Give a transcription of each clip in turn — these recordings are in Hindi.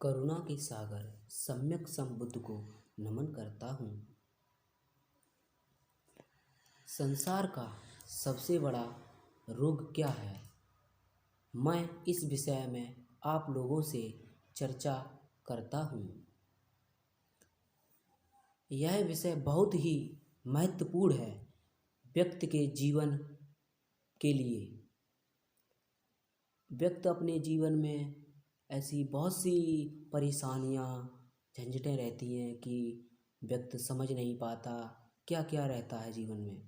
करुणा के सागर सम्यक संबुद्ध को नमन करता हूँ। संसार का सबसे बड़ा रोग क्या है? मैं इस विषय में आप लोगों से चर्चा करता हूँ। यह विषय बहुत ही महत्वपूर्ण है व्यक्ति के जीवन के लिए। व्यक्ति अपने जीवन में ऐसी बहुत सी परेशानियाँ झंझटें रहती हैं कि व्यक्ति समझ नहीं पाता क्या क्या रहता है जीवन में।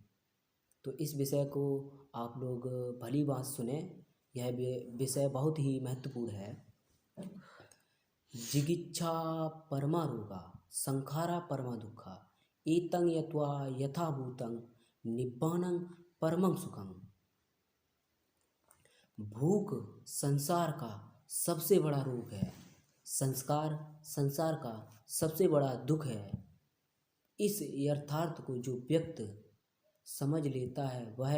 तो इस विषय को आप लोग भली बात सुने। यह विषय बहुत ही महत्वपूर्ण है। जिगिच्छा परमा रोगा संखारा परमा दुखा एतं यत्वा यथाभूतं निब्बानं परमं सुखं। भूख संसार का सबसे बड़ा रोग है। संस्कार संसार का सबसे बड़ा दुख है। इस यथार्थ को जो व्यक्ति समझ लेता है वह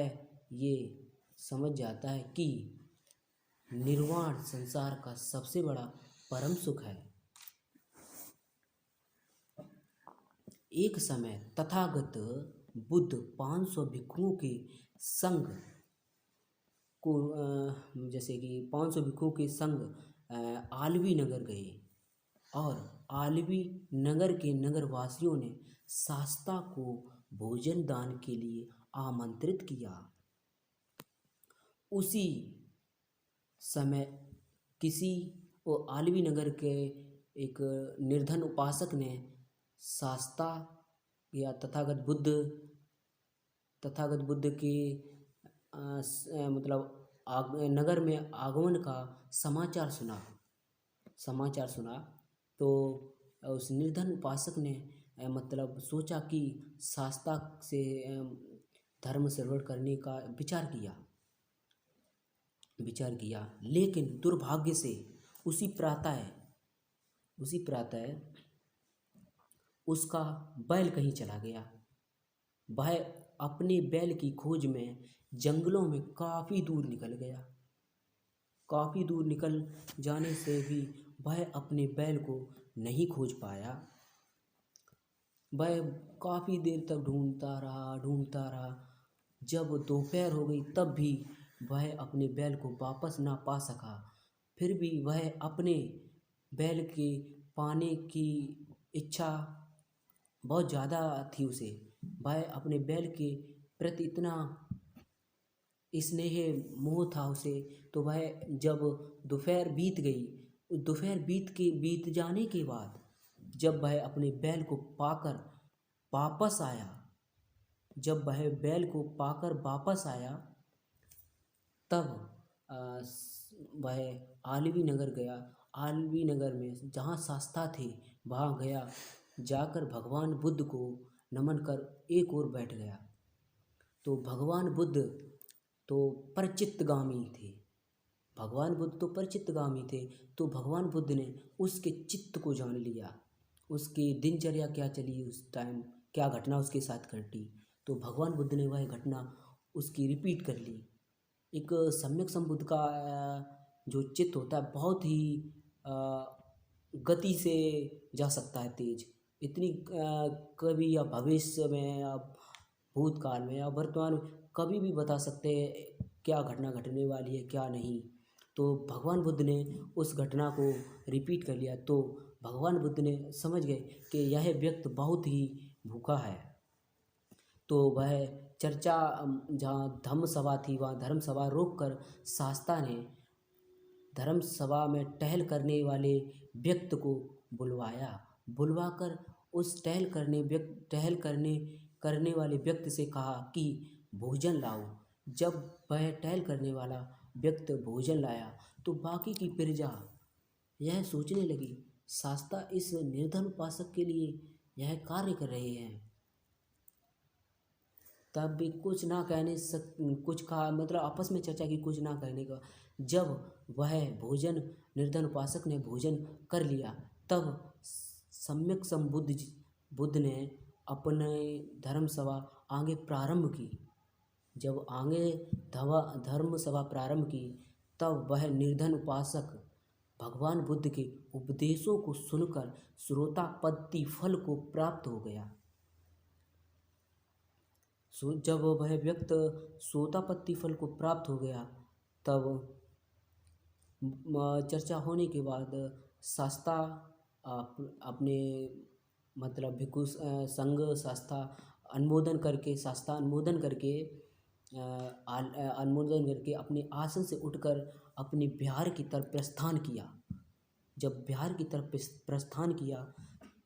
ये समझ जाता है कि निर्वाण संसार का सबसे बड़ा परम सुख है। एक समय तथागत बुद्ध 500 भिक्षुओं के संग को जैसे कि 500 भिक्षुओं के संग आलवी नगर गए और आलवी नगर के नगरवासियों ने शास्ता को भोजन दान के लिए आमंत्रित किया। उसी समय किसी वो आलवी नगर के एक निर्धन उपासक ने शास्ता या तथागत बुद्ध के नगर में आगमन का समाचार सुना। तो उस निर्धन उपासक ने सोचा कि शास्ता से धर्म श्रवण करने का विचार किया। लेकिन दुर्भाग्य से उसी प्रातः उसका बैल कहीं चला गया। वह अपने बैल की खोज में जंगलों में काफ़ी दूर निकल गया। काफ़ी दूर निकल जाने से भी वह अपने बैल को नहीं खोज पाया। वह काफ़ी देर तक ढूंढता रहा। जब दोपहर हो गई तब भी वह अपने बैल को वापस ना पा सका। फिर भी वह अपने बैल के पाने की इच्छा बहुत ज़्यादा थी उसे। वह अपने बैल के प्रति इतना स्नेह मोह था उसे। तो वह जब दोपहर बीत जाने के बाद जब वह अपने बैल को पाकर वापस आया तब वह आलवी नगर गया। आलवी नगर में जहाँ शास्ता थे वहाँ गया। जाकर भगवान बुद्ध को नमन कर एक ओर बैठ गया। तो भगवान बुद्ध तो परचित्तगामी थे। तो भगवान बुद्ध ने उसके चित्त को जान लिया। उसकी दिनचर्या क्या चली, उस टाइम क्या घटना उसके साथ घटी। तो भगवान बुद्ध ने वह घटना उसकी रिपीट कर ली। एक सम्यक संबुद्ध का जो चित्त होता है बहुत ही गति से जा सकता है तेज। इतनी कभी या भविष्य में या भूतकाल में या वर्तमान में कभी भी बता सकते हैं क्या घटना घटने वाली है क्या नहीं। तो भगवान बुद्ध ने उस घटना को रिपीट कर लिया। तो भगवान बुद्ध ने समझ गए कि यह व्यक्ति बहुत ही भूखा है। तो वह चर्चा जहाँ धम्म सभा थी वहाँ धर्म सभा रोक कर शास्ता ने धर्म सभा में टहल करने वाले व्यक्ति को बुलवाकर उस टहल करने वाले व्यक्ति से कहा कि भोजन लाओ। जब वह टहल करने वाला व्यक्ति भोजन लाया तो बाकी की प्रजा यह सोचने लगी शास्ता इस निर्धन उपासक के लिए यह कार्य कर रहे हैं। तब भी आपस में चर्चा की कुछ ना कहने का। जब वह भोजन निर्धन उपासक ने भोजन कर लिया तब सम्यक संबुद्ध बुद्ध ने अपने धर्म सभा आगे प्रारंभ की। जब आगे धर्म सभा प्रारंभ की तब वह निर्धन उपासक भगवान बुद्ध के उपदेशों को सुनकर श्रोतापत्ति फल को प्राप्त हो गया। जब वह व्यक्ति श्रोतापत्ति फल को प्राप्त हो गया, तब चर्चा होने के बाद शास्ता अपने मतलब भिक्षु संघ शास्ता अनुमोदन करके अपने आसन से उठकर अपने बिहार की तरफ प्रस्थान किया। जब बिहार की तरफ प्रस्थान किया,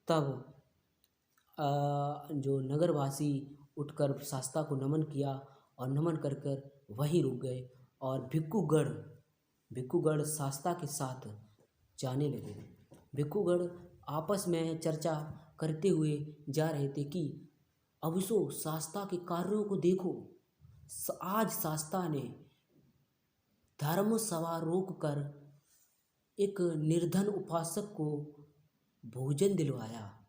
तब जो नगरवासी उठकर शास्ता को नमन किया और नमन कर कर वहीं रुक गए और भिक्षुगण शास्ता के साथ जाने लगे। भिक्षुगण आपस में चर्चा करते हुए जा रहे थे कि अविशो शास्ता के कार्यों को देखो। आज शास्ता ने धर्म सभा रोक कर एक निर्धन उपासक को भोजन दिलवाया।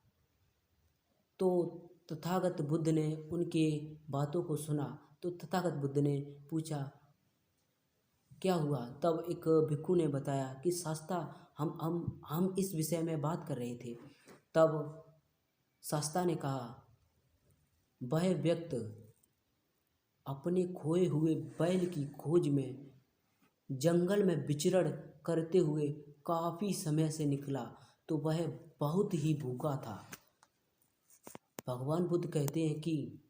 तो तथागत बुद्ध ने उनके बातों को सुना। तो तथागत बुद्ध ने पूछा, क्या हुआ? तब एक भिक्षु ने बताया कि शास्ता, हम इस विषय में बात कर रहे थे। तब शास्ता ने कहा, वह व्यक्ति अपने खोए हुए बैल की खोज में जंगल में विचरण करते हुए काफ़ी समय से निकला, तो वह बहुत ही भूखा था। भगवान बुद्ध कहते हैं कि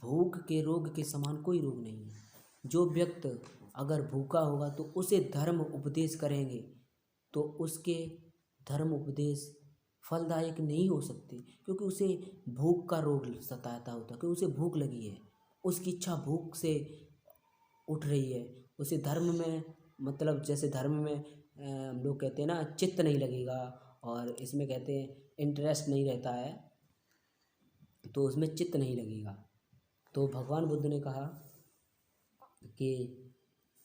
भूख के रोग के समान कोई रोग नहीं है। जो व्यक्ति अगर भूखा होगा तो उसे धर्म उपदेश करेंगे तो उसके धर्म उपदेश फलदायक नहीं हो सकते, क्योंकि उसे भूख का रोग सताता होता है, क्योंकि उसे भूख लगी है, उसकी इच्छा भूख से उठ रही है। उसे धर्म में मतलब जैसे धर्म में हम लोग कहते हैं ना, चित्त नहीं लगेगा, और इसमें कहते हैं इंटरेस्ट नहीं रहता है, तो उसमें चित्त नहीं लगेगा। तो भगवान बुद्ध ने कहा कि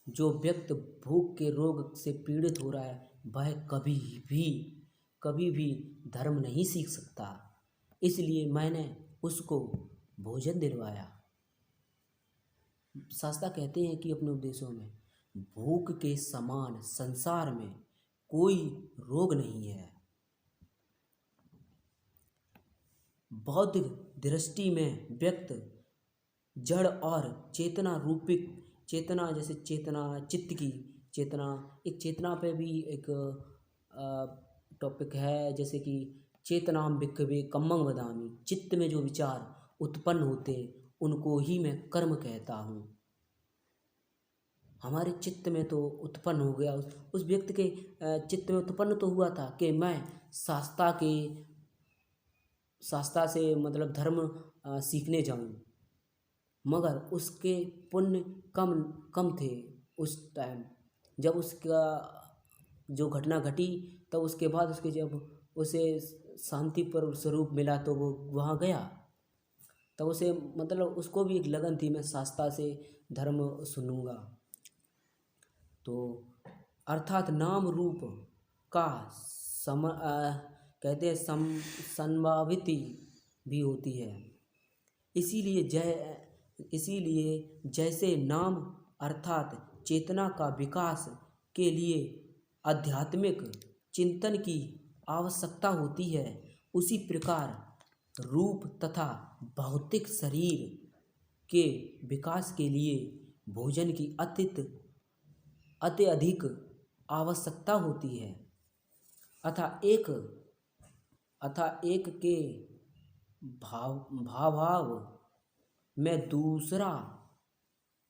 जो व्यक्ति भूख के रोग से पीड़ित हो रहा है, वह कभी भी धर्म नहीं सीख सकता, इसलिए मैंने उसको भोजन दिलवाया। शास्त्रा कहते हैं कि अपने उपदेशों में, भूख के समान संसार में कोई रोग नहीं है। बौद्ध दृष्टि में व्यक्ति जड़ और चेतना रूपिक चेतना, जैसे चेतना चित्त की चेतना, एक चेतना पे भी एक टॉपिक है, जैसे कि चेतनाम भिक्खवे कम्मं वदामि, चित्त में जो विचार उत्पन्न होते उनको ही मैं कर्म कहता हूँ। हमारे चित्त में तो उत्पन्न हो गया, उस व्यक्ति के चित्त में उत्पन्न तो हुआ था कि मैं शास्त्रा से मतलब धर्म सीखने जाऊं, मगर उसके पुण्य कम थे। उस टाइम जब उसका जो घटना घटी, तब उसके बाद उसके जब उसे शांति पर स्वरूप मिला तो वो वहाँ गया, तब उसे मतलब उसको भी एक लगन थी, मैं शास्त्रा से धर्म सुनूंगा। तो अर्थात नाम रूप का कहते हैं संभाविति भी होती है। इसीलिए जैसे नाम अर्थात चेतना का विकास के लिए आध्यात्मिक चिंतन की आवश्यकता होती है, उसी प्रकार रूप तथा भौतिक शरीर के विकास के लिए भोजन की अत्यधिक आवश्यकता होती है। अतः एक के भाव में दूसरा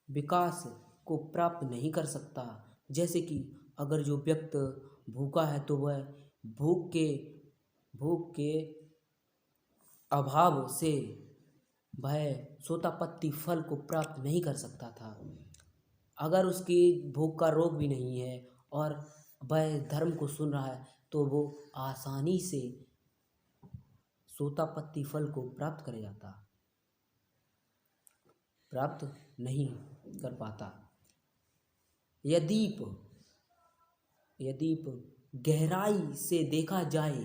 विकास को प्राप्त नहीं कर सकता। जैसे कि अगर जो व्यक्ति भूखा है तो वह भूख के अभाव से वह सोतापत्ति फल को प्राप्त नहीं कर सकता था। अगर उसकी भूख का रोग भी नहीं है और वह धर्म को सुन रहा है, तो वो आसानी से सोतापत्ति फल को प्राप्त नहीं कर पाता। यदि गहराई से देखा जाए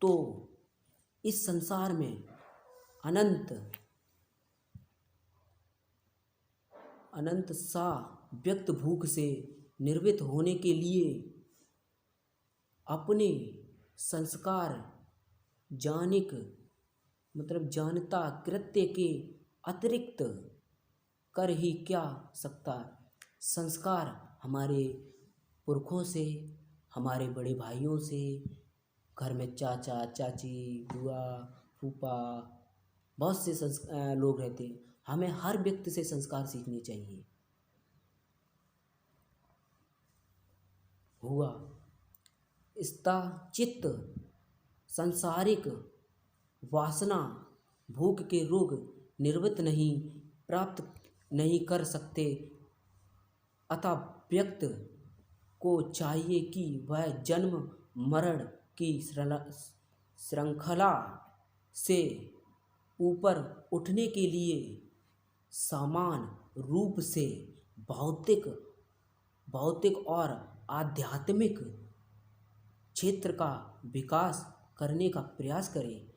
तो इस संसार में अनंत सा व्यक्ति भूख से निर्मित होने के लिए अपने संस्कार जानिक मतलब जानता कृत्य के अतिरिक्त कर ही क्या सकता है। संस्कार हमारे पुरखों से, हमारे बड़े भाइयों से, घर में चाचा चाची बुआ फूफा बहुत से लोग रहते हैं। हमें हर व्यक्ति से संस्कार सीखने चाहिए। हुआ स्था चित्त सांसारिक वासना भूख के रोग निर्वृत्त नहीं प्राप्त नहीं कर सकते, अतः व्यक्ति को चाहिए कि वह जन्म मरण की श्रृंखला से ऊपर उठने के लिए समान रूप से भौतिक और आध्यात्मिक क्षेत्र का विकास करने का प्रयास करें।